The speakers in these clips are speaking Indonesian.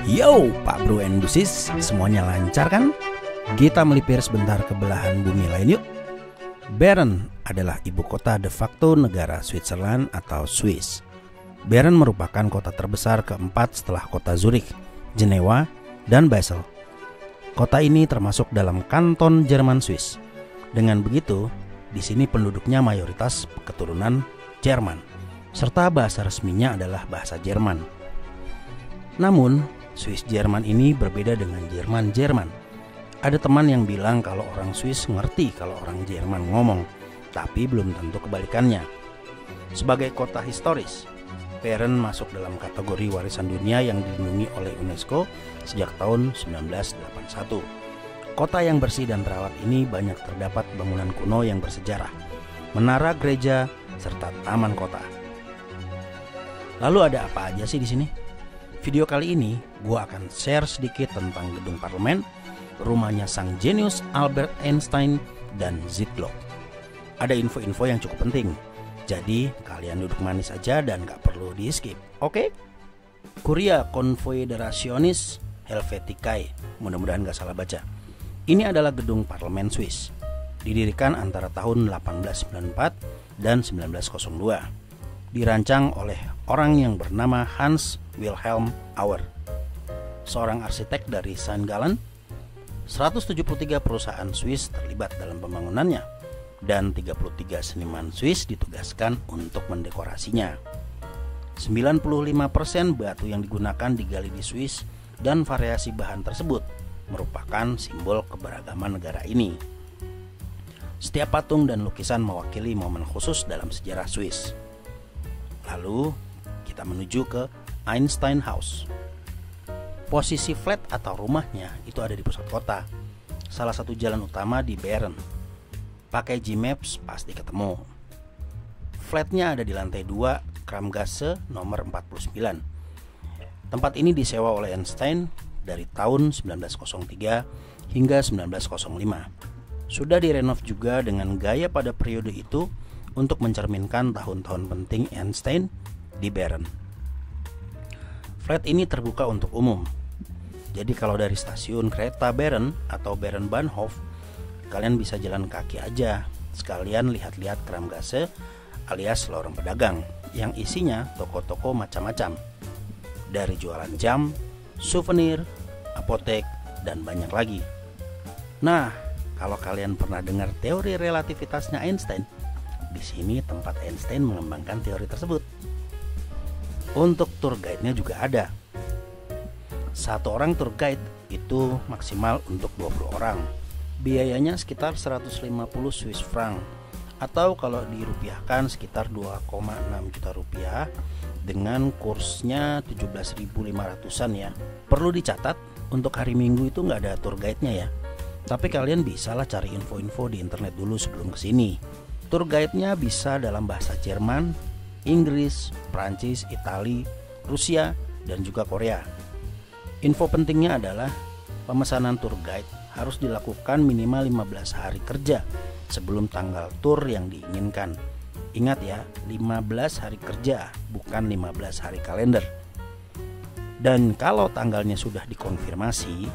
Yo, Pak Bro and Busis, semuanya lancar kan? Kita melipir sebentar ke belahan bumi lain yuk. Bern adalah ibu kota de facto negara Switzerland atau Swiss. Bern merupakan kota terbesar keempat setelah kota Zurich, Jenewa, dan Basel. Kota ini termasuk dalam kanton Jerman Swiss. Dengan begitu, di sini penduduknya mayoritas keturunan Jerman, serta bahasa resminya adalah bahasa Jerman. Namun, Swiss Jerman ini berbeda dengan Jerman. Ada teman yang bilang kalau orang Swiss ngerti kalau orang Jerman ngomong, tapi belum tentu kebalikannya. Sebagai kota historis, Bern masuk dalam kategori warisan dunia yang dilindungi oleh UNESCO sejak tahun 1981. Kota yang bersih dan terawat ini banyak terdapat bangunan kuno yang bersejarah, menara gereja, serta taman kota. Lalu ada apa aja sih di sini? Video kali ini gue akan share sedikit tentang gedung parlemen, rumahnya sang jenius Albert Einstein, dan Zitglocke. Ada info-info yang cukup penting, jadi kalian duduk manis aja dan gak perlu di skip, oke? Curia Confederationis Helveticae, mudah-mudahan gak salah baca. Ini adalah gedung parlemen Swiss, didirikan antara tahun 1894 dan 1902. Dirancang oleh orang yang bernama Hans Wilhelm Auer, seorang arsitek dari St. Gallen. 173 perusahaan Swiss terlibat dalam pembangunannya, dan 33 seniman Swiss ditugaskan untuk mendekorasinya. 95% batu yang digunakan digali di Swiss, dan variasi bahan tersebut merupakan simbol keberagaman negara ini. Setiap patung dan lukisan mewakili momen khusus dalam sejarah Swiss. Lalu kita menuju ke Einstein House. Posisi flat atau rumahnya itu ada di pusat kota, salah satu jalan utama di Bern. Pakai G-Maps pasti ketemu. Flatnya ada di lantai 2, Kramgasse nomor 49. Tempat ini disewa oleh Einstein dari tahun 1903 hingga 1905. Sudah direnov juga dengan gaya pada periode itu untuk mencerminkan tahun-tahun penting Einstein di Bern. Flat ini terbuka untuk umum. Jadi kalau dari stasiun kereta Bern atau Bern Bahnhof, kalian bisa jalan kaki aja, sekalian lihat-lihat Kramgasse alias lorong pedagang yang isinya toko-toko macam-macam. Dari jualan jam, souvenir, apotek, dan banyak lagi. Nah, kalau kalian pernah dengar teori relativitasnya Einstein, di sini tempat Einstein mengembangkan teori tersebut. Untuk tour guide-nya juga ada. Satu orang tour guide itu maksimal untuk 20 orang. Biayanya sekitar 150 Swiss franc, atau kalau dirupiahkan sekitar 2,6 juta rupiah, dengan kursnya 17.500-an ya. Perlu dicatat, untuk hari Minggu itu nggak ada tour guide-nya ya. Tapi kalian bisalah cari info-info di internet dulu sebelum kesini. Tour guide-nya bisa dalam bahasa Jerman, Inggris, Prancis, Itali, Rusia, dan juga Korea. Info pentingnya adalah pemesanan tour guide harus dilakukan minimal 15 hari kerja sebelum tanggal tour yang diinginkan. Ingat ya, 15 hari kerja, bukan 15 hari kalender. Dan kalau tanggalnya sudah dikonfirmasi,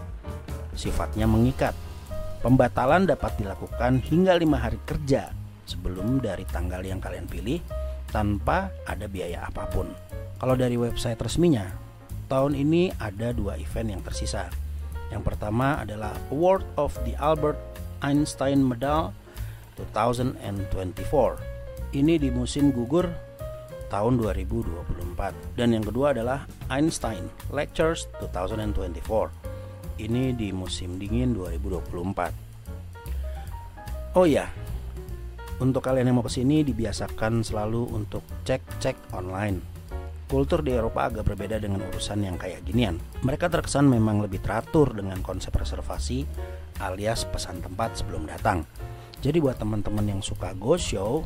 sifatnya mengikat. Pembatalan dapat dilakukan hingga 5 hari kerja sebelum dari tanggal yang kalian pilih tanpa ada biaya apapun. Kalau dari website resminya, tahun ini ada 2 event yang tersisa. Yang pertama adalah Award of the Albert Einstein Medal 2024. Ini di musim gugur tahun 2024. Dan yang kedua adalah Einstein Lectures 2024. Ini di musim dingin 2024. Oh ya, untuk kalian yang mau kesini dibiasakan selalu untuk cek online. Kultur di Eropa agak berbeda dengan urusan yang kayak ginian. Mereka terkesan memang lebih teratur dengan konsep reservasi alias pesan tempat sebelum datang. Jadi buat teman-teman yang suka go show,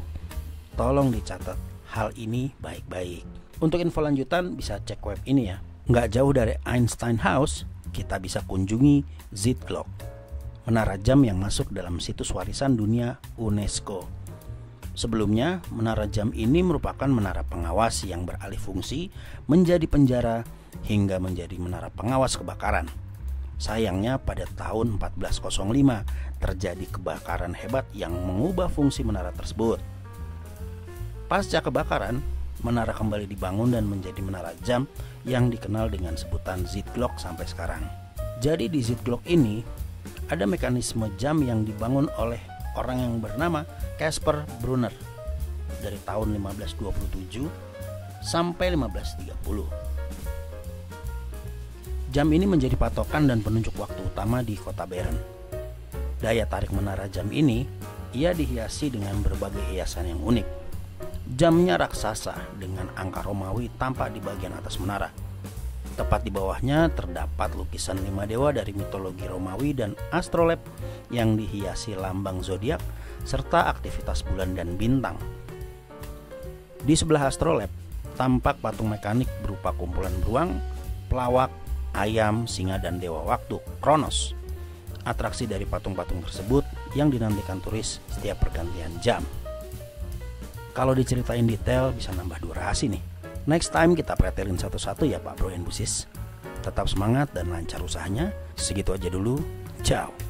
tolong dicatat hal ini baik-baik. Untuk info lanjutan bisa cek web ini ya. Nggak jauh dari Einstein House, kita bisa kunjungi Zitglocke, menara jam yang masuk dalam situs warisan dunia UNESCO. Sebelumnya, menara jam ini merupakan menara pengawas yang beralih fungsi menjadi penjara hingga menjadi menara pengawas kebakaran. Sayangnya pada tahun 1405 terjadi kebakaran hebat yang mengubah fungsi menara tersebut. Pasca kebakaran, menara kembali dibangun dan menjadi menara jam yang dikenal dengan sebutan Zitglock sampai sekarang. Jadi di Zitglock ini ada mekanisme jam yang dibangun oleh orang yang bernama Caspar Brunner dari tahun 1527 sampai 1530. Jam ini menjadi patokan dan penunjuk waktu utama di kota Bern. Daya tarik menara jam ini, ia dihiasi dengan berbagai hiasan yang unik. Jamnya raksasa dengan angka Romawi tampak di bagian atas menara. Tepat di bawahnya terdapat lukisan 5 dewa dari mitologi Romawi dan astrolab yang dihiasi lambang zodiak serta aktivitas bulan dan bintang. Di sebelah astrolab tampak patung mekanik berupa kumpulan beruang, pelawak, ayam, singa, dan dewa waktu, Kronos. Atraksi dari patung-patung tersebut yang dinantikan turis setiap pergantian jam. Kalau diceritain detail bisa nambah durasi nih. Next time kita pretelin satu-satu ya Pak Bro and Bu Sis. Tetap semangat dan lancar usahanya. Segitu aja dulu. Ciao.